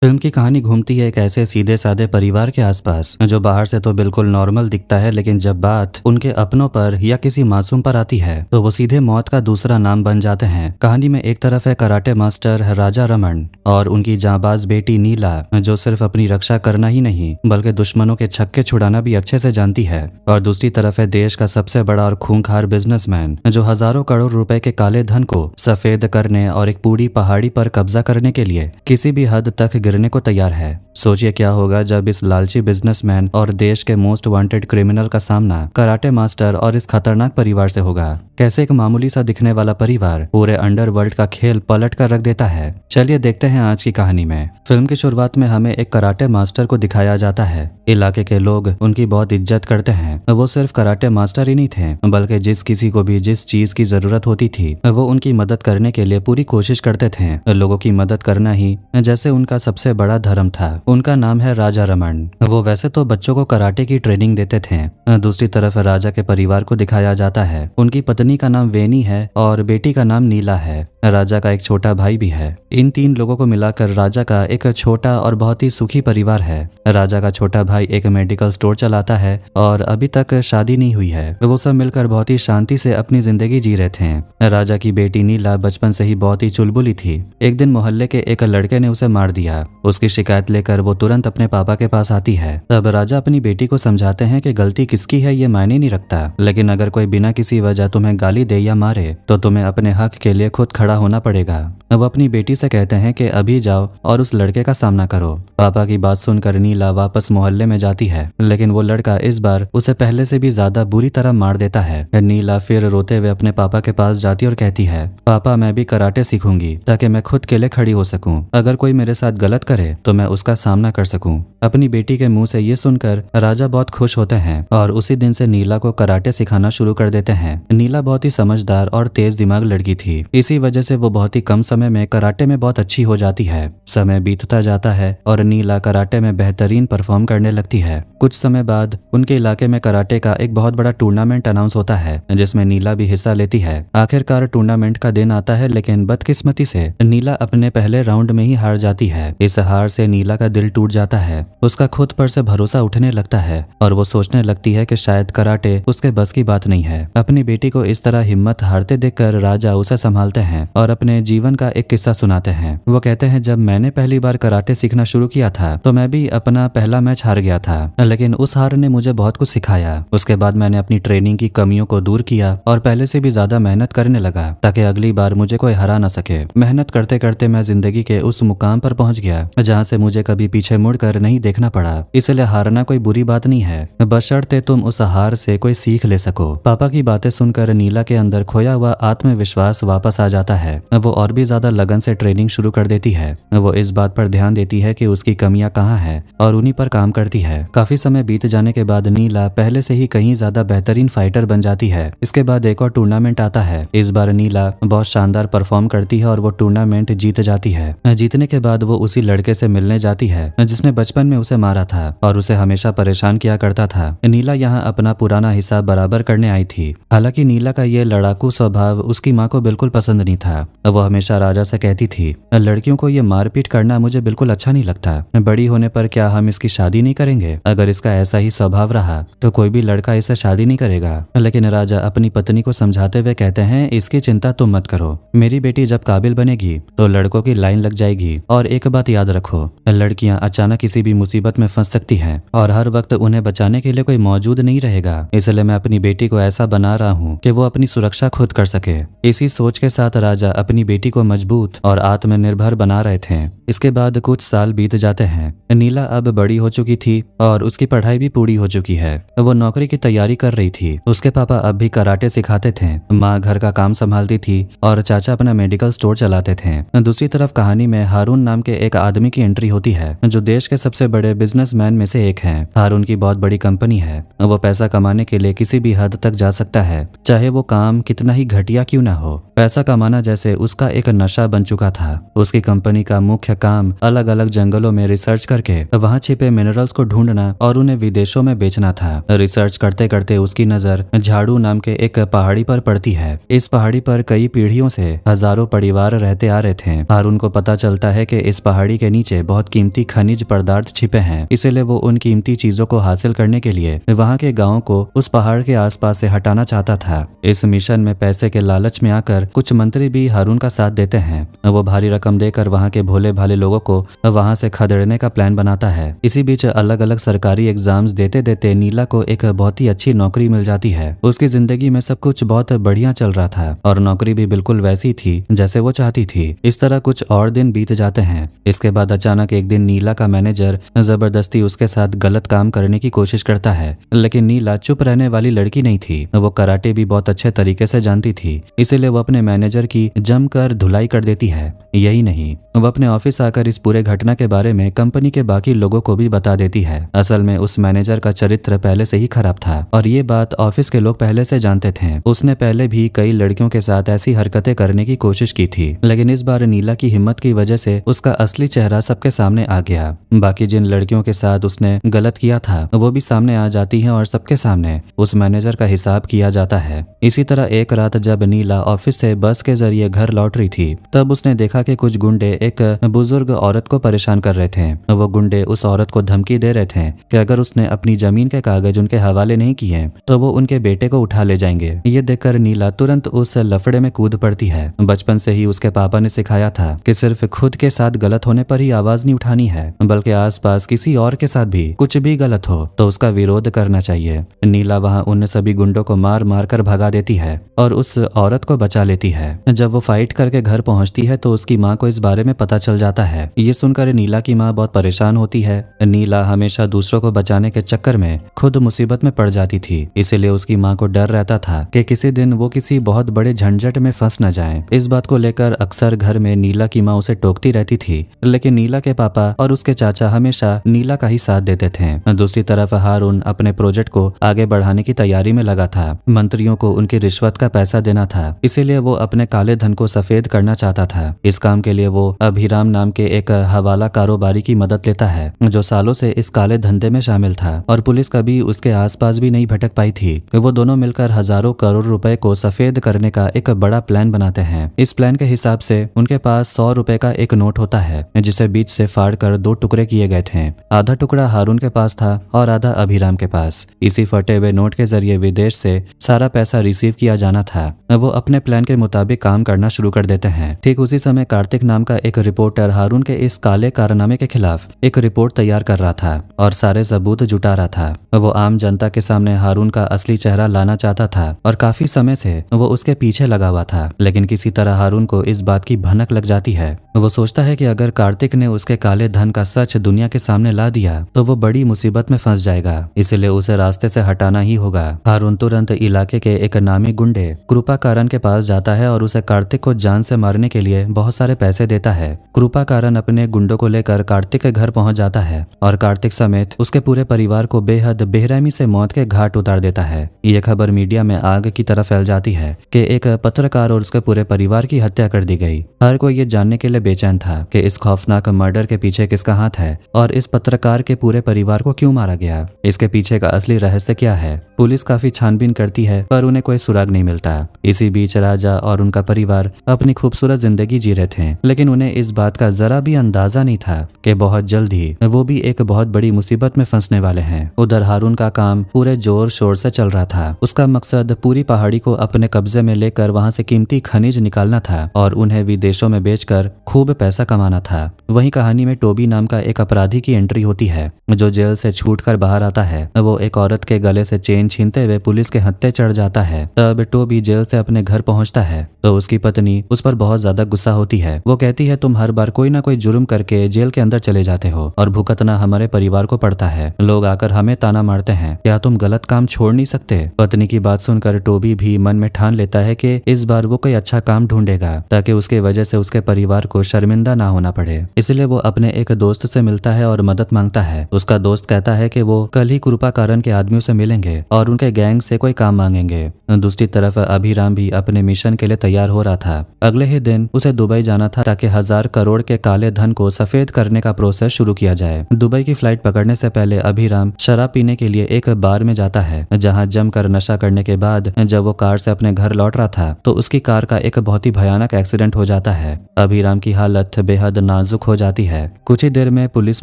Film की कहानी घूमती है एक ऐसे सीधे साधे परिवार के आसपास जो बाहर से तो बिल्कुल नॉर्मल दिखता है, लेकिन जब बात उनके अपनों पर या किसी मासूम पर आती है तो वो सीधे मौत का दूसरा नाम बन जाते हैं। कहानी में एक तरफ है कराटे मास्टर राजा रमन और उनकी जांबाज बेटी नीला, जो सिर्फ अपनी रक्षा करना ही नहीं बल्कि दुश्मनों के छक्के छुड़ाना भी अच्छे से जानती है। और दूसरी तरफ है देश का सबसे बड़ा और खूंखार बिजनेसमैन जो हजारों करोड़ रुपए के काले धन को सफेद करने और एक पूरी पहाड़ी पर कब्जा करने के लिए किसी भी हद तक गिरने को तैयार है। सोचिए क्या होगा जब इस लालची बिजनेसमैन और देश के मोस्ट वांटेड क्रिमिनल का सामना कराटे मास्टर और इस खतरनाक परिवार से होगा। कैसे एक मामूली सा दिखने वाला परिवार पूरे अंडरवर्ल्ड का खेल पलट कर रख देता है। चलिए देखते हैं आज की कहानी में। फिल्म की शुरुआत में हमें एक कराटे मास्टर को दिखाया जाता है। इलाके के लोग उनकी बहुत इज्जत करते हैं। वो सिर्फ कराटे मास्टर ही नहीं थे बल्कि जिस किसी को भी जिस चीज की जरूरत होती थी वो उनकी मदद करने के लिए पूरी कोशिश करते थे। लोगों की मदद करना ही जैसे उनका सबसे बड़ा धर्म था। उनका नाम है राजा रमन। वो वैसे तो बच्चों को कराटे की ट्रेनिंग देते थे। दूसरी तरफ राजा के परिवार को दिखाया जाता है। उनकी पत्नी का नाम वेनी है और बेटी का नाम नीला है। राजा का एक छोटा भाई भी है। इन तीन लोगों को मिलाकर राजा का एक छोटा और बहुत ही सुखी परिवार है। राजा का छोटा भाई एक मेडिकल स्टोर चलाता है और अभी तक शादी नहीं हुई है। वो सब मिलकर बहुत ही शांति से अपनी जिंदगी जी रहे थे। राजा की बेटी नीला बचपन से ही बहुत ही चुलबुली थी। एक दिन मोहल्ले के एक लड़के ने उसे मार दिया। उसकी शिकायत लेकर वो तुरंत अपने पापा के पास आती है। तब राजा अपनी बेटी को समझाते हैं कि गलती किसकी है ये मायने नहीं रखता, लेकिन अगर कोई बिना किसी वजह तुम्हें गाली दे या मारे तो तुम्हें अपने हक के लिए खुद खड़ा होना पड़ेगा। वो अपनी बेटी से कहते हैं कि अभी जाओ और उस लड़के का सामना करो। पापा की बात सुनकर नीला वापस मोहल्ले में जाती है, लेकिन वो लड़का इस बार उसे पहले से भी ज्यादा बुरी तरह मार देता है। नीला फिर रोते हुए अपने पापा के पास जाती और कहती है, पापा मैं भी कराटे सीखूंगी ताकि मैं खुद के लिए खड़ी हो सकूं। अगर कोई मेरे साथ गलत करे तो मैं उसका सामना कर सकूं। अपनी बेटी के मुंह से ये सुनकर राजा बहुत खुश होते हैं और उसी दिन से नीला को कराटे सिखाना शुरू कर देते हैं। नीला बहुत ही समझदार और तेज दिमाग लड़की थी। इसी वजह से वो बहुत ही कम समय में कराटे में बहुत अच्छी हो जाती है। समय बीतता जाता है और नीला कराटे में बेहतरीन परफॉर्म करने लगती है। कुछ समय बाद उनके इलाके में कराटे का एक बहुत बड़ा टूर्नामेंट अनाउंस होता है जिसमें नीला भी हिस्सा लेती है। आखिरकार टूर्नामेंट का दिन आता है, लेकिन बदकिस्मती से नीला अपने पहले राउंड में ही हार जाती है। इस हार से नीला का दिल टूट जाता है। उसका खुद पर से भरोसा उठने लगता है और वो सोचने लगती है कि शायद कराटे उसके बस की बात नहीं है। अपनी बेटी को इस तरह हिम्मत हारते देखकर राजा उसे संभालते हैं और अपने जीवन का एक किस्सा सुनाते हैं। वो कहते हैं, जब मैंने पहली बार कराटे सीखना शुरू किया था तो मैं भी अपना पहला मैच हार गया था, लेकिन उस हार ने मुझे बहुत कुछ सिखाया। उसके बाद मैंने अपनी ट्रेनिंग की कमियों को दूर किया और पहले से भी ज्यादा मेहनत करने लगा ताकि अगली बार मुझे कोई हरा ना सके। मेहनत करते करते मैं जिंदगी के उस मुकाम पर पहुंच गया जहाँ से मुझे कभी पीछे मुड़कर नहीं देखना पड़ा। इसलिए हारना कोई बुरी बात नहीं है, बशर्ते तुम उस हार से कोई सीख ले सको। पापा की बातें सुनकर नीला के अंदर खोया हुआ आत्मविश्वास वापस आ जाता है। वो और भी ज्यादा लगन से ट्रेनिंग शुरू कर देती है। वो इस बात पर ध्यान देती है कि उसकी कमियां कहाँ है और उन्हीं पर काम करती है। काफी समय बीत जाने के बाद नीला पहले से ही कहीं ज्यादा बेहतरीन फाइटर बन जाती है। इसके बाद एक और टूर्नामेंट आता है। इस बार नीला बहुत शानदार परफॉर्म करती है और वो टूर्नामेंट जीत जाती है। जीतने के बाद वो उसी लड़के से मिलने जाती है जिसने बचपन में उसे मारा था और उसे हमेशा परेशान किया करता था। नीला यहाँ अपना पुराना हिसाब बराबर करने आई थी। हालांकि नीला का ये लड़ाकू स्वभाव उसकी माँ को बिल्कुल पसंद नहीं था। वो हमेशा राजा से कहती थी, लड़कियों को ये मारपीट करना मुझे बिल्कुल अच्छा नहीं लगता। बड़ी होने पर क्या हम इसकी शादी नहीं करेंगे? अगर इसका ऐसा ही स्वभाव रहा तो कोई भी लड़का इससे शादी नहीं करेगा। लेकिन राजा अपनी पत्नी को समझाते हुए कहते हैं, इसकी चिंता तुम मत करो। मेरी बेटी जब काबिल बनेगी तो लड़कों की लाइन लग जाएगी। और एक बात याद रखो, लड़कियां अचानक किसी भी मुसीबत में फंस सकती हैं और हर वक्त उन्हें बचाने के लिए कोई मौजूद नहीं रहेगा। इसलिए मैं अपनी बेटी को ऐसा बना रहा हूँ कि वो अपनी सुरक्षा खुद कर सके। इसी सोच के साथ राजा अपनी बेटी को मजबूत और आत्मनिर्भर बना रहे थे। इसके बाद कुछ साल बीत जाते हैं। नीला अब बड़ी हो चुकी थी और उसकी पढ़ाई भी पूरी हो चुकी है। वो नौकरी की तैयारी कर रही थी। उसके पापा अब भी कराटे सिखाते थे, माँ घर का काम संभालती थी और चाचा अपना मेडिकल स्टोर चलाते थे। दूसरी तरफ कहानी में हारून नाम के एक आदमी की एंट्री होती है जो देश के सबसे बड़े बिजनेसमैन में से एक है। हारून की बहुत बड़ी कंपनी है। वो पैसा कमाने के लिए किसी भी हद तक जा सकता है, चाहे वो काम कितना ही घटिया क्यों ना हो। पैसा कमाना वजह से उसका एक नशा बन चुका था। उसकी कंपनी का मुख्य काम अलग अलग जंगलों में रिसर्च करके वहां छिपे मिनरल्स को ढूंढना और उन्हें विदेशों में बेचना था। रिसर्च करते करते उसकी नजर झाड़ू नाम के एक पहाड़ी पर पड़ती है। इस पहाड़ी पर कई पीढ़ियों से हजारों परिवार रहते आ रहे थे। हारून को पता चलता है कि इस पहाड़ी के नीचे बहुत कीमती खनिज पदार्थ छिपे हैं, इसीलिए वो उन कीमती चीजों को हासिल करने के लिए वहां के गांवों को उस पहाड़ के आसपास से हटाना चाहता था। इस मिशन में पैसे के लालच में आकर कुछ मंत्री भी हारून का साथ देते हैं। वो भारी रकम देकर वहां के भोले भाले लोगों को वहां से खदेड़ने का प्लान बनाता है। इसी बीच अलग अलग सरकारी एग्जाम्स देते देते नीला को एक बहुत ही अच्छी नौकरी मिल जाती है। उसकी जिंदगी में सब कुछ बहुत बढ़िया चल रहा था और नौकरी भी बिल्कुल वैसी थी जैसे वो चाहती थी। इस तरह कुछ और दिन बीत जाते हैं। इसके बाद अचानक एक दिन नीला का मैनेजर जबरदस्ती उसके साथ गलत काम करने की कोशिश करता है, लेकिन नीला चुप रहने वाली लड़की नहीं थी। वो कराटे भी बहुत अच्छे तरीके से जानती थी, इसीलिए वो अपने मैनेजर की जमकर धुलाई कर देती है। यही नहीं, वो अपने ऑफिस आकर इस पूरे घटना के बारे में कंपनी के बाकी लोगों को भी बता देती है। असल में उस मैनेजर का चरित्र पहले से ही खराब था और ये बात ऑफिस के लोग पहले से जानते थे। उसने पहले भी कई लड़कियों के साथ ऐसी हरकतें करने की कोशिश की थी, लेकिन इस बार नीला की हिम्मत की वजह से उसका असली चेहरा सबके सामने आ गया। बाकी जिन लड़कियों के साथ उसने गलत किया था वो भी सामने आ जाती हैं और सबके सामने उस मैनेजर का हिसाब किया जाता है। इसी तरह एक रात जब नीला ऑफिस से बस के जरिए घर लौट रही थी, तब उसने देखा कि कुछ गुंडे एक बुजुर्ग औरत को परेशान कर रहे थे। वो गुंडे उस औरत को धमकी दे रहे थे कि अगर उसने अपनी जमीन के कागज उनके हवाले नहीं किए तो वो उनके बेटे को उठा ले जाएंगे। ये देखकर नीला तुरंत उस लफड़े में कूद पड़ती है। बचपन से ही उसके पापा ने सिखाया था कि सिर्फ खुद के साथ गलत होने पर ही आवाज नहीं उठानी है, बल्कि आसपास किसी और के साथ भी कुछ भी गलत हो तो उसका विरोध करना चाहिए। नीला वहां उन सभी गुंडों को मार मार कर भगा देती है और उस औरत को बचा लेती है। जब वो फाइट करके घर पहुंचती है तो उसकी माँ को इस बारे में पता चल जाता है। ये सुनकर नीला की माँ बहुत परेशान होती है। नीला हमेशा दूसरों को बचाने के चक्कर में खुद मुसीबत में पड़ जाती थी, इसीलिए उसकी माँ को डर रहता था कि किसी दिन वो किसी बहुत बड़े झंझट में फंस न जाए। इस बात को लेकर अक्सर घर में नीला की माँ उसे टोकती रहती थी, लेकिन नीला के पापा और उसके चाचा हमेशा नीला का ही साथ देते थे। दूसरी तरफ हारून अपने प्रोजेक्ट को आगे बढ़ाने की तैयारी में लगा था। मंत्रियों को उनकी रिश्वत का पैसा देना था, इसीलिए वो अपने काले धन को सफेद करना चाहता था। इस काम के लिए वो अभिराम नाम के एक हवाला कारोबारी की मदद लेता है, जो सालों से इस काले धंधे में शामिल था और पुलिस कभी उसके आसपास भी नहीं भटक पाई थी। वो दोनों मिलकर हजारों करोड़ रुपए को सफेद करने का एक बड़ा प्लान बनाते हैं। इस प्लान के हिसाब से उनके पास 100 रुपए का एक नोट होता है, जिसे बीच से फाड़ कर 2 टुकड़े किए गए थे। आधा टुकड़ा हारून के पास था और आधा अभिराम के पास। इसी फटे हुए नोट के जरिए विदेश से सारा पैसा रिसीव किया जाना था। वो अपने प्लान के मुताबिक काम करना शुरू कर देते हैं। ठीक उसी समय कार्तिक नाम का एक रिपोर्टर हारून के इस काले कारनामे के खिलाफ एक रिपोर्ट तैयार कर रहा था और सारे सबूत जुटा रहा था। वो आम जनता के सामने हारून का असली चेहरा लाना चाहता था और काफी समय से वो उसके पीछे लगा हुआ था, लेकिन किसी तरह हारून को इस बात की भनक लग जाती है। वो सोचता है कि अगर कार्तिक ने उसके काले धन का सच दुनिया के सामने ला दिया तो वो बड़ी मुसीबत में फंस जाएगा, इसलिए उसे रास्ते से हटाना ही होगा। हारून तुरंत इलाके के एक नामी गुंडे कृपाकारण के पास जाता है और उसे कार्तिक को जान से मारने के लिए बहुत सारे पैसे देता है। कृपाकारण अपने गुंडों को लेकर कार्तिक के घर पहुंच जाता है और कार्तिक समेत उसके पूरे परिवार को बेहद बेरहमी से मौत के घाट उतार देता है। ये खबर मीडिया में आग की तरह फैल जाती है कि एक पत्रकार और उसके पूरे परिवार की हत्या कर दी गई। हर कोई ये जानने के लिए बेचैन था कि इस खौफनाक मर्डर के पीछे किसका हाथ है और इस पत्रकार के पूरे परिवार को क्यों मारा गया। इसके पीछे का असली रहस्य क्या है। पुलिस काफी छानबीन करती है पर उन्हें कोई सुराग नहीं मिलता। इसी बीच राजा और उनका परिवार अपनी खूबसूरत जिंदगी जी रहे थे, लेकिन उन्हें इस बात का जरा भी अंदाजा नहीं था कि बहुत जल्द ही वो भी एक बहुत बड़ी मुसीबत में फंसने वाले हैं। उधर हारून का काम पूरे जोर शोर से चल रहा था। उसका मकसद पूरी पहाड़ी को अपने कब्जे में लेकर वहां से कीमती खनिज निकालना था और उन्हें विदेशों में बेचकर खूब पैसा कमाना था। वहीं कहानी में टोबी नाम का एक अपराधी की एंट्री होती है, जो जेल से छूटकर बाहर आता है। वो एक औरत के गले से चेन छीनते हुए पुलिस के हत्थे चढ़ जाता है। तब टोबी जेल से अपने घर पहुंचता है तो उसकी पत्नी उस पर बहुत ज्यादा गुस्सा होती है। वो कहती है, तुम हर बार कोई ना कोई जुर्म करके जेल के अंदर चले जाते हो और भुगतना हमारे परिवार को पड़ता है। लोग आकर हमें ताना मारते हैं, क्या तुम गलत काम छोड़ नहीं सकते। पत्नी की बात सुनकर टोबी भी मन में ठान लेता है कि इस बार वो कोई अच्छा काम ढूंढेगा ताकि उसके वजह से उसके परिवार को शर्मिंदा ना होना पड़े। इसलिए वो अपने एक दोस्त से मिलता है और मदद मांगता है। उसका दोस्त कहता है कि वो कल ही कृपाकारण के आदमियों से मिलेंगे और उनके गैंग से कोई काम मांगेंगे। दूसरी तरफ अभिराम भी अपने मिशन के लिए तैयार हो रहा था। अगले ही दिन उसे दुबई जाना था ताकि 1000 करोड़ के काले धन को सफेद करने का प्रोसेस शुरू किया जाए। दुबई की फ्लाइट पकड़ने से पहले अभिराम शराब पीने के लिए एक बार में जाता है, जहां जमकर नशा करने के बाद जब वो कार से अपने घर लौट रहा था तो उसकी कार का एक बहुत ही भयानक एक्सीडेंट हो जाता है। अभिराम की हालत बेहद नाजुक हो जाती है। कुछ ही देर में पुलिस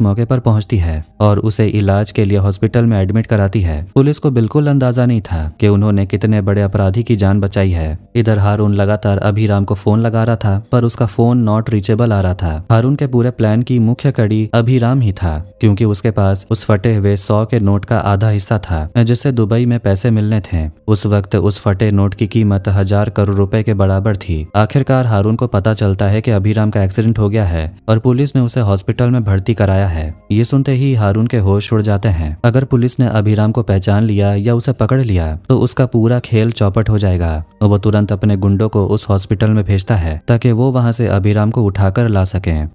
मौके पर पहुंचती है और उसे इलाज के लिए हॉस्पिटल में एडमिट कराती है। पुलिस को बिल्कुल अंदाजा नहीं था कि उन्होंने कितने बड़े अपराधी की जान बचाई है। इधर हारून लगातार अभिराम को फोन लगा रहा था पर उसका फोन नॉट रीचेबल आ रहा था। हारून के पूरे प्लान की मुख्य कड़ी अभिराम ही था, क्योंकि उसके पास उस फटे हुए 100 के नोट का आधा हिस्सा था जिससे दुबई में पैसे मिलने थे। उस वक्त उस फटे नोट की कीमत 1000 करोड़ रुपए के बराबर थी। आखिरकार हारून को पता चलता है कि अभिराम का एक्सीडेंट हो गया है और पुलिस ने उसे हॉस्पिटल में भर्ती कराया है। ये सुनते ही हारून के होश उड़ जाते हैं। अगर पुलिस ने अभिराम को पहचान लिया या उसे पकड़ लिया तो उसका पूरा खेल चौपट हो जाएगा। वो तुरंत अपने गुंडों को उस हॉस्पिटल में भेजता है ताकि वो वहां से अभिराम को उठाकर ला सकें।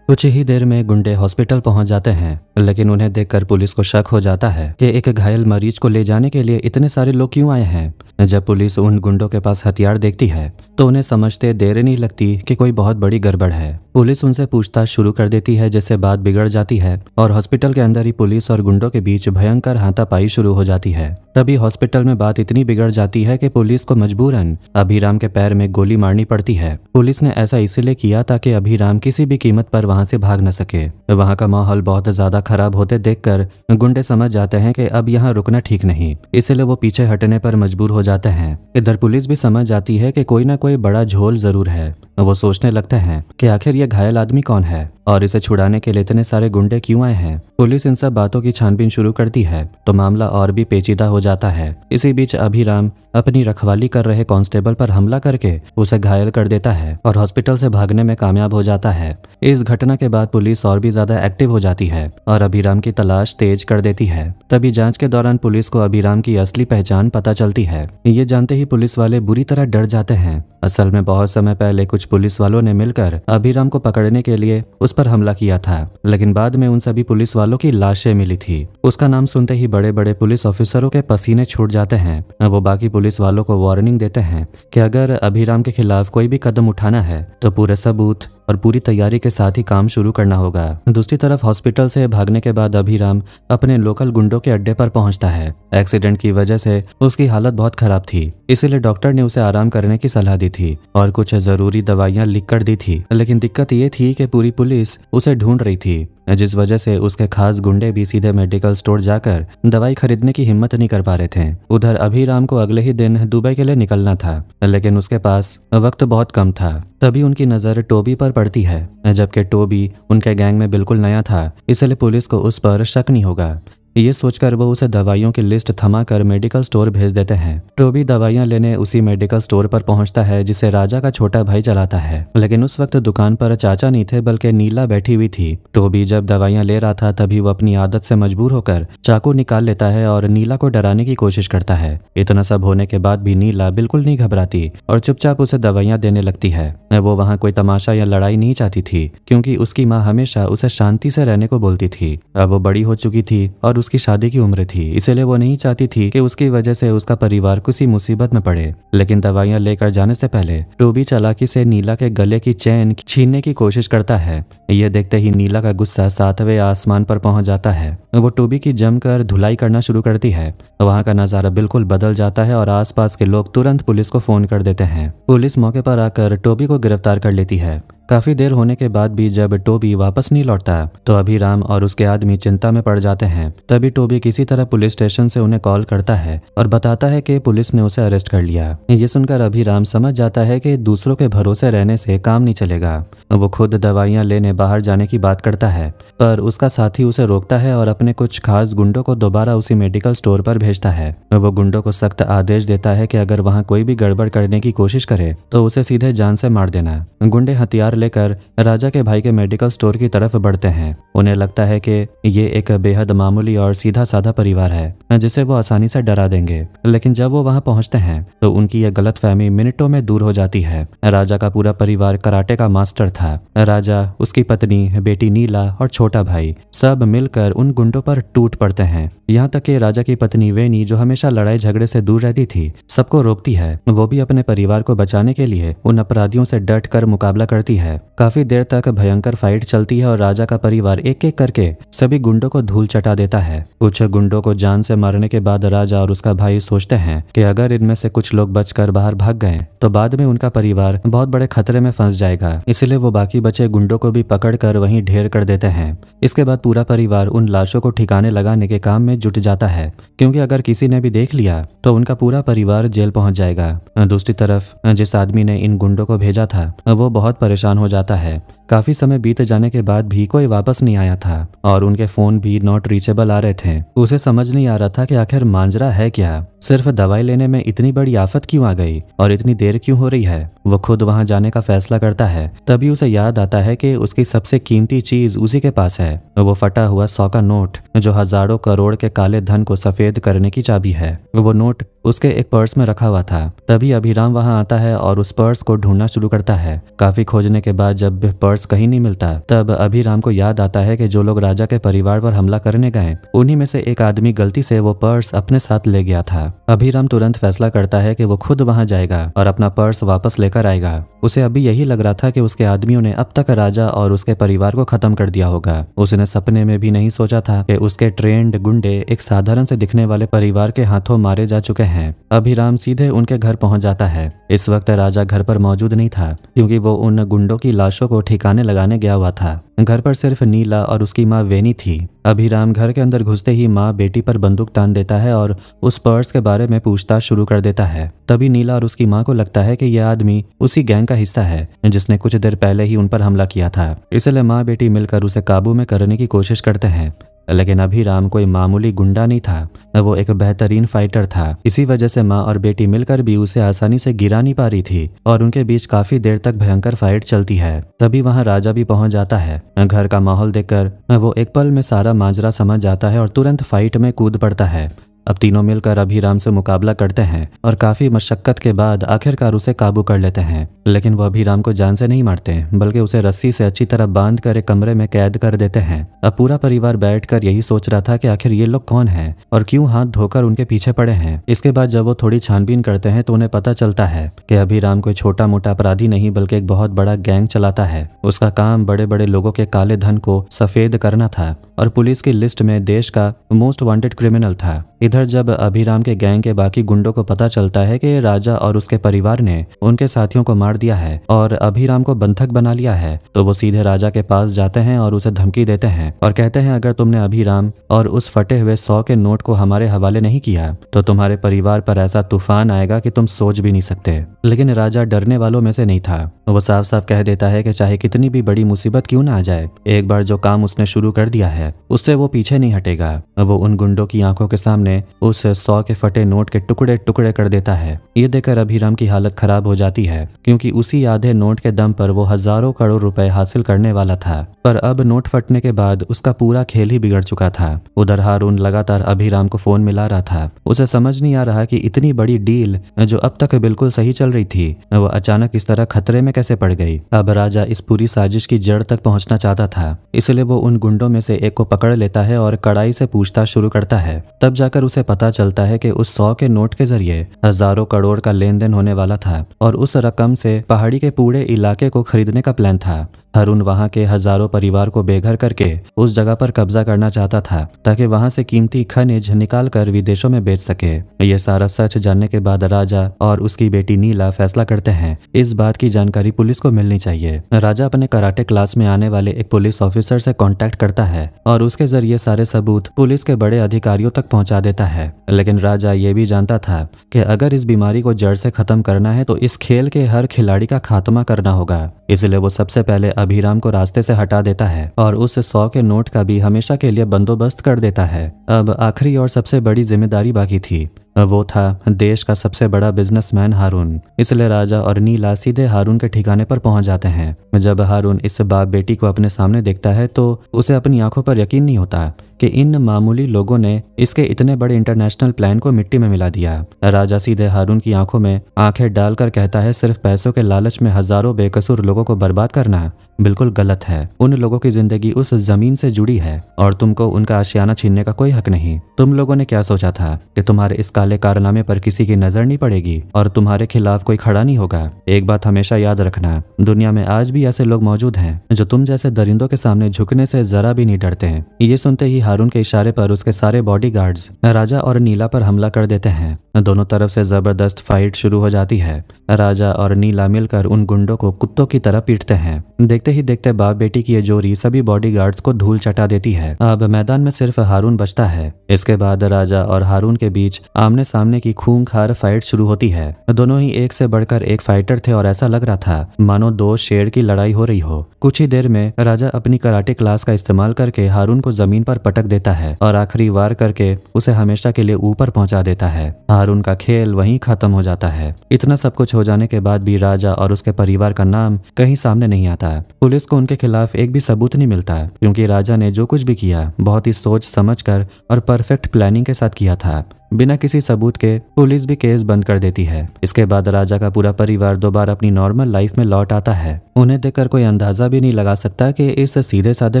कुछ ही देर में गुंडे हॉस्पिटल पहुंच जाते हैं, लेकिन उन्हें देखकर पुलिस को शक हो जाता है कि एक घायल मरीज को ले जाने के लिए इतने सारे लोग क्यों आए हैं। जब पुलिस उन गुंडों के पास हथियार देखती है तो उन्हें समझते देर नहीं लगती कि कोई बहुत बड़ी गड़बड़ है। पुलिस उनसे पूछताछ शुरू कर देती है, जिससे बात बिगड़ जाती है और हॉस्पिटल के अंदर ही पुलिस और गुंडों के बीच भयंकर हाथापाई शुरू हो जाती है। तभी हॉस्पिटल में बात इतनी बिगड़ जाती है कि पुलिस को मजबूरन अभिराम के पैर में गोली मारनी पड़ती है। पुलिस ने ऐसा इसलिए किया ताकि अभिराम किसी भी कीमत पर वहां से भाग न सके। वहां का माहौल बहुत ज्यादा खराब होते देखकर गुंडे समझ जाते हैं कि अब यहाँ रुकना ठीक नहीं, इसलिए वो पीछे हटने पर मजबूर हो जाते हैं। इधर पुलिस भी समझ जाती है कि कोई ना कोई बड़ा झोल जरूर है। वो सोचने लगते हैं कि आखिर ये घायल आदमी कौन है और इसे छुड़ाने के लिए इतने सारे गुंडे क्यों आए हैं। पुलिस इन सब बातों की छानबीन शुरू करती है तो मामला और भी पेचीदा हो जाता है। इसी बीच अभिराम अपनी रखवाली कर रहे कांस्टेबल पर हमला करके उसे घायल कर देता है और हॉस्पिटल से भागने में कामयाब हो जाता है। इस घटना के बाद पुलिस और भी ज्यादा एक्टिव हो जाती है और अभिराम की तलाश तेज कर देती है। तभी जांच के दौरान पुलिस को अभिराम की असली पहचान पता चलती है। ये जानते ही पुलिस वाले बुरी तरह डर जाते हैं। असल में बहुत समय पहले कुछ पुलिस वालों ने मिलकर अभिराम को पकड़ने के लिए उस पर हमला किया था, लेकिन बाद में उन सभी पुलिस वालों की लाशें मिली थी। उसका नाम सुनते ही बड़े बड़े पुलिस ऑफिसरों के पसीने छूट जाते हैं। वो बाकी पुलिस वालों को वार्निंग देते हैं कि अगर अभिराम के खिलाफ कोई भी कदम उठाना है तो पूरे सबूत और पूरी तैयारी के साथ ही काम शुरू करना होगा। दूसरी तरफ हॉस्पिटल से भागने के बाद अभिराम अपने लोकल गुंडों के अड्डे पर पहुंचता है। एक्सीडेंट की वजह से उसकी हालत बहुत खराब थी, इसीलिए डॉक्टर ने उसे आराम करने की सलाह दी थी और कुछ जरूरी दवाइयां लिख कर दी थी। लेकिन दिक्कत ये थी कि पूरी पुलिस उसे ढूंढ रही थी, जिस वजह से उसके खास गुंडे भी सीधे मेडिकल स्टोर जाकर दवाई खरीदने की हिम्मत नहीं कर पा रहे थे। उधर अभिराम को अगले ही दिन दुबई के लिए निकलना था, लेकिन उसके पास वक्त बहुत कम था। तभी उनकी नजर टोबी पर पड़ती है, जबकि टोबी उनके गैंग में बिल्कुल नया था, इसलिए पुलिस को उस पर शक नहीं होगा। ये सोचकर वो उसे दवाइयों की लिस्ट थमाकर मेडिकल स्टोर भेज देते हैं। टोबी दवाइयां लेने उसी मेडिकल स्टोर पर पहुंचता है जिसे राजा का छोटा भाई चलाता है, लेकिन उस वक्त दुकान पर चाचा नहीं थे बल्कि नीला बैठी हुई थी। टोबी जब दवाइयां ले रहा था तभी वो अपनी आदत से मजबूर होकर चाकू निकाल लेता है और नीला को डराने की कोशिश करता है। इतना सब होने के बाद भी नीला बिल्कुल नहीं घबराती और चुपचाप उसे दवाइयां देने लगती है। वो वहाँ कोई तमाशा या लड़ाई नहीं चाहती थी, क्योंकि उसकी माँ हमेशा उसे शांति से रहने को बोलती थी। अब वो बड़ी हो चुकी थी और उसकी शादी की उम्र थी, इसलिए वो नहीं चाहती थी कि उसकी वजह से उसका परिवार किसी मुसीबत में पड़े। लेकिन दवाइयां लेकर जाने से पहले टोबी चालाकी से नीला के गले की चेन छीनने की कोशिश करता है। ये देखते ही नीला का गुस्सा 7वें आसमान पर पहुंच जाता है। वो टोबी की जमकर धुलाई करना शुरू करती है। वहाँ का नजारा बिल्कुल बदल जाता है और आसपास के लोग तुरंत पुलिस को फोन कर देते हैं। पुलिस मौके पर आकर टोबी को गिरफ्तार कर लेती है। काफी देर होने के बाद भी जब टोबी वापस नहीं लौटता तो अभिराम और उसके आदमी चिंता में पड़ जाते हैं। तभी टोबी किसी तरह पुलिस स्टेशन से उन्हें कॉल करता है और बताता है कि पुलिस ने उसे अरेस्ट कर लिया। ये सुनकर अभिराम समझ जाता है कि दूसरों के भरोसे रहने से काम नहीं चलेगा। वो खुद दवाइयां लेने बाहर जाने की बात करता है, पर उसका साथी उसे रोकता है और अपने कुछ खास गुंडों को दोबारा उसी मेडिकल स्टोर पर भेजता है। वो गुंडों को सख्त आदेश देता है कि अगर वहाँ कोई भी गड़बड़ करने की कोशिश करे तो उसे सीधे जान से मार देना। गुंडे हथियार लेकर राजा के भाई के मेडिकल स्टोर की तरफ बढ़ते हैं। उन्हें लगता है कि ये एक बेहद मामूली और सीधा साधा परिवार है जिसे वो आसानी से डरा देंगे, लेकिन जब वो वहां पहुंचते हैं तो उनकी यह गलतफहमी मिनटों में दूर हो जाती है। राजा का पूरा परिवार कराटे का मास्टर था। राजा, उसकी पत्नी, बेटी नीला और छोटा भाई सब मिलकर उन गुंडों पर टूट पड़ते हैं। यहाँ तक कि राजा की पत्नी वेनी, जो हमेशा लड़ाई झगड़े से दूर रहती थी, सबको रोकती है। वो भी अपने परिवार को बचाने के लिए उन अपराधियों से डट कर मुकाबला करती है। काफी देर तक भयंकर फाइट चलती है और राजा का परिवार एक एक करके सभी गुंडों को धूल चटा देता है। कुछ गुंडों को जान से मारने के बाद राजा और उसका भाई सोचते हैं कि अगर इनमें से कुछ लोग बचकर बाहर भाग गए तो बाद में उनका परिवार बहुत बड़े खतरे में फंस जाएगा। इसलिए वो बाकी बचे गुंडों को भी पकड़कर वहीं ढेर कर देते हैं। इसके बाद पूरा परिवार उन लाशों को ठिकाने लगाने के काम में जुट जाता है, क्योंकि अगर किसी ने भी देख लिया तो उनका पूरा परिवार जेल पहुंच जाएगा। दूसरी तरफ जिस आदमी ने इन गुंडों को भेजा था वो बहुत परेशान हो जाता है। काफी समय बीत जाने के बाद भी कोई वापस नहीं आया था और उनके फोन भी नॉट रीचेबल आ रहे थे। उसे समझ नहीं आ रहा था कि आखिर मांजरा है क्या, सिर्फ दवाई लेने में इतनी बड़ी आफत क्यों आ गई और इतनी देर क्यों हो रही है। वो खुद वहां जाने का फैसला करता है। तभी उसे याद आता है कि उसकी सबसे कीमती चीज उसी के पास है, वो फटा हुआ 100 का नोट जो हजारों करोड़ के काले धन को सफेद करने की चाबी है। वो नोट उसके एक पर्स में रखा हुआ था। तभी अभिराम वहां आता है और उस पर्स को ढूंढना शुरू करता है। काफी खोजने के बाद जब पर्स कहीं नहीं मिलता तब अभिराम को याद आता है कि जो लोग राजा के परिवार पर हमला करने गए उन्हीं में से एक आदमी गलती से वो पर्स अपने साथ ले गया था। अभिराम तुरंत फैसला करता है कि वो खुद वहां जाएगा और अपना पर्स वापस लेकर आएगा। उसे अभी यही लग रहा था कि उसके आदमियों ने अब तक राजा और उसके परिवार को खत्म कर दिया होगा। उसने सपने में भी नहीं सोचा था कि उसके ट्रेंड गुंडे एक साधारण से दिखने वाले परिवार के हाथों मारे जा चुके हैं। अभिराम सीधे उनके घर पहुंच जाता है। इस वक्त राजा घर पर मौजूद नहीं था, क्योंकि वो उन गुंडों की लाशों को ठिकाने लगाने गया हुआ था। घर पर सिर्फ नीला और उसकी माँ वेनी थी। अभिराम घर के अंदर घुसते ही माँ बेटी पर बंदूक तान देता है और उस पर्स के बारे में पूछताछ शुरू कर देता है। तभी नीला और उसकी माँ को लगता है कि यह आदमी उसी गैंग का हिस्सा है जिसने कुछ देर पहले ही उन पर हमला किया था। इसलिए माँ बेटी मिलकर उसे काबू में करने की कोशिश करते हैं। लेकिन अभिराम कोई मामूली गुंडा नहीं था, वो एक बेहतरीन फाइटर था। इसी वजह से माँ और बेटी मिलकर भी उसे आसानी से गिरा नहीं पा रही थी और उनके बीच काफी देर तक भयंकर फाइट चलती है। तभी वहां राजा भी पहुंच जाता है। घर का माहौल देखकर वो एक पल में सारा माजरा समझ जाता है और तुरंत फाइट में कूद पड़ता है। अब तीनों मिलकर अभिराम से मुकाबला करते हैं और काफी मशक्कत के बाद आखिरकार उसे काबू कर लेते हैं। लेकिन वो अभिराम को जान से नहीं मारते, बल्कि उसे रस्सी से अच्छी तरह बांध कर एक कमरे में कैद कर देते हैं। अब पूरा परिवार बैठकर यही सोच रहा था कि आखिर ये लोग कौन हैं और क्यों हाथ धोकर उनके पीछे पड़े हैं। इसके बाद जब वो थोड़ी छानबीन करते हैं तो उन्हें पता चलता है कि अभिराम कोई छोटा मोटा अपराधी नहीं, बल्कि एक बहुत बड़ा गैंग चलाता है। उसका काम बड़े बड़े लोगों के काले धन को सफेद करना था और पुलिस की लिस्ट में देश का मोस्ट वांटेड क्रिमिनल था। इधर जब अभिराम के गैंग के बाकी गुंडों को पता चलता है कि राजा और उसके परिवार ने उनके साथियों को मार दिया है और अभिराम को बंधक बना लिया है, तो वो सीधे राजा के पास जाते हैं और उसे धमकी देते हैं और कहते हैं अगर तुमने अभिराम और उस फटे हुए 100 के नोट को हमारे हवाले नहीं किया तो तुम्हारे परिवार पर ऐसा तूफान आएगा कि तुम सोच भी नहीं सकते। लेकिन राजा डरने वालों में से नहीं था। वो साफ साफ कह देता है कि चाहे कितनी भी बड़ी मुसीबत क्यों ना आ जाए, एक बार जो काम उसने शुरू कर दिया है उससे वो पीछे नहीं हटेगा। वो उन गुंडों की आंखों के सामने उस 100 के फटे नोट के टुकड़े टुकड़े कर देता है। ये देखकर अभिराम की हालत खराब हो जाती है, क्योंकि उसी आधे नोट के दम पर वो हजारों करोड़ रुपए हासिल करने वाला था। पर अब नोट फटने के बाद उसका पूरा खेल ही बिगड़ चुका था। उधर हारून लगातार अभिराम को फोन मिला रहा था। उसे समझ नहीं आ रहा कि इतनी बड़ी डील जो अब तक बिल्कुल सही चल रही थी वो अचानक इस तरह खतरे में कैसे पड़ गई। अब राजा इस पूरी साजिश की जड़ तक पहुंचना चाहता था, इसलिए वो उन गुंडों में से एक को पकड़ लेता है और कड़ाई से पूछताछ शुरू करता है। तब जाकर उसे पता चलता है कि उस 100 के नोट के जरिए हजारों करोड़ का लेन देन होने वाला था और उस रकम से पहाड़ी के पूरे इलाके को खरीदने का प्लान था। हारून वहां के हजारों परिवार को बेघर करके उस जगह पर कब्जा करना चाहता था, ताकि वहां से कीमती खनिज निकाल कर विदेशों में बेच सके। ये सारा सच जानने के बाद राजा और उसकी बेटी नीला फैसला करते हैं इस बात की जानकारी पुलिस को मिलनी चाहिए। राजा अपने कराटे क्लास में आने वाले एक पुलिस ऑफिसर से कांटेक्ट करता है और उसके जरिए सारे सबूत पुलिस के बड़े अधिकारियों तक पहुंचा देता है। लेकिन राजा ये भी जानता था कि अगर इस बीमारी को जड़ से खत्म करना है तो इस खेल के हर खिलाड़ी का खात्मा करना होगा। इसलिए वो सबसे पहले अभिराम को रास्ते से हटा देता है और उस 100 के नोट का भी हमेशा के लिए बंदोबस्त कर देता है। अब आखिरी और सबसे बड़ी जिम्मेदारी बाकी थी। वो था देश का सबसे बड़ा बिजनेसमैन हारून। इसलिए राजा और नीला सीधे हारून के ठिकाने पर पहुंच जाते हैं। जब हारून इस बाप बेटी को अपने सामने देखता है तो उसे अपनी आंखों पर यकीन नहीं होता कि इन मामूली लोगों ने इसके इतने बड़े इंटरनेशनल प्लान को मिट्टी में मिला दिया। राजा सीधे हारून की आंखों में आंखें डालकर कहता है, सिर्फ पैसों के लालच में हजारों बेकसूर लोगों को बर्बाद करना बिल्कुल गलत है। उन लोगों की जिंदगी उस जमीन से जुड़ी है और तुमको उनका आशियाना छीनने का कोई हक नहीं। तुम लोगों ने क्या सोचा था कि तुम्हारे इस काले कारनामे पर किसी की नजर नहीं पड़ेगी और तुम्हारे खिलाफ कोई खड़ा नहीं होगा? एक बात हमेशा याद रखना, दुनिया में आज भी ऐसे लोग मौजूद हैं जो तुम जैसे दरिंदों के सामने झुकने से जरा भी नहीं डरते हैं। ये सुनते ही हारून के इशारे पर उसके सारे बॉडीगार्ड्स राजा और नीला पर हमला कर देते हैं। दोनों तरफ से जबरदस्त फाइट शुरू हो जाती है। राजा और नीला मिलकर उन गुंडों को कुत्तों की तरह पीटते हैं। देखते ही देखते बाप बेटी की ये जोड़ी सभी बॉडीगार्ड्स को धूल चटा देती है। अब मैदान में सिर्फ हारून बचता है। इसके बाद राजा और हारून के बीच आमने सामने की खूंखार फाइट शुरू होती है। दोनों ही एक से बढ़कर एक फाइटर थे और ऐसा लग रहा था मानो दो शेर की लड़ाई हो रही हो। कुछ ही देर में राजा अपनी कराटे क्लास का इस्तेमाल करके हारून को जमीन पर पटक देता है और आखिरी वार करके उसे हमेशा के लिए ऊपर पहुंचा देता है। हारून का खेल वहीं खत्म हो जाता है। इतना सब कुछ हो जाने के बाद भी राजा और उसके परिवार का नाम कहीं सामने नहीं आता। पुलिस को उनके खिलाफ एक भी सबूत नहीं मिलता क्योंकि राजा ने जो कुछ भी किया बहुत ही सोच समझकर और परफेक्ट प्लानिंग के साथ किया था। बिना किसी सबूत के पुलिस भी केस बंद कर देती है। इसके बाद राजा का पूरा परिवार दोबारा अपनी नॉर्मल लाइफ में लौट आता है। उन्हें देखकर कोई अंदाजा भी नहीं लगा सकता कि इस सीधे साधे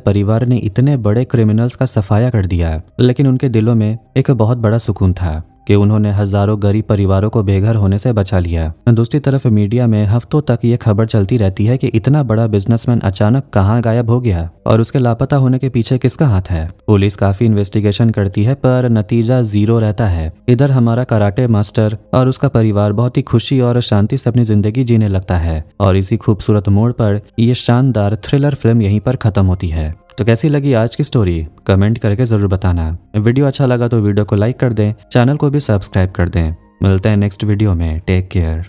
परिवार ने इतने बड़े क्रिमिनल्स का सफाया कर दिया, लेकिन उनके दिलों में एक बहुत बड़ा सुकून था कि उन्होंने हजारों गरीब परिवारों को बेघर होने से बचा लिया। दूसरी तरफ मीडिया में हफ्तों तक ये खबर चलती रहती है कि इतना बड़ा बिजनेसमैन अचानक कहाँ गायब हो गया और उसके लापता होने के पीछे किसका हाथ है। पुलिस काफी इन्वेस्टिगेशन करती है पर नतीजा जीरो रहता है। इधर हमारा कराटे मास्टर और उसका परिवार बहुत ही खुशी और शांति से अपनी जिंदगी जीने लगता है और इसी खूबसूरत मोड़ पर यह शानदार थ्रिलर फिल्म यहीं पर खत्म होती है। तो कैसी लगी आज की स्टोरी कमेंट करके जरूर बताना। वीडियो अच्छा लगा तो वीडियो को लाइक कर दें, चैनल को भी सब्सक्राइब कर दें। मिलते हैं नेक्स्ट वीडियो में। Take care.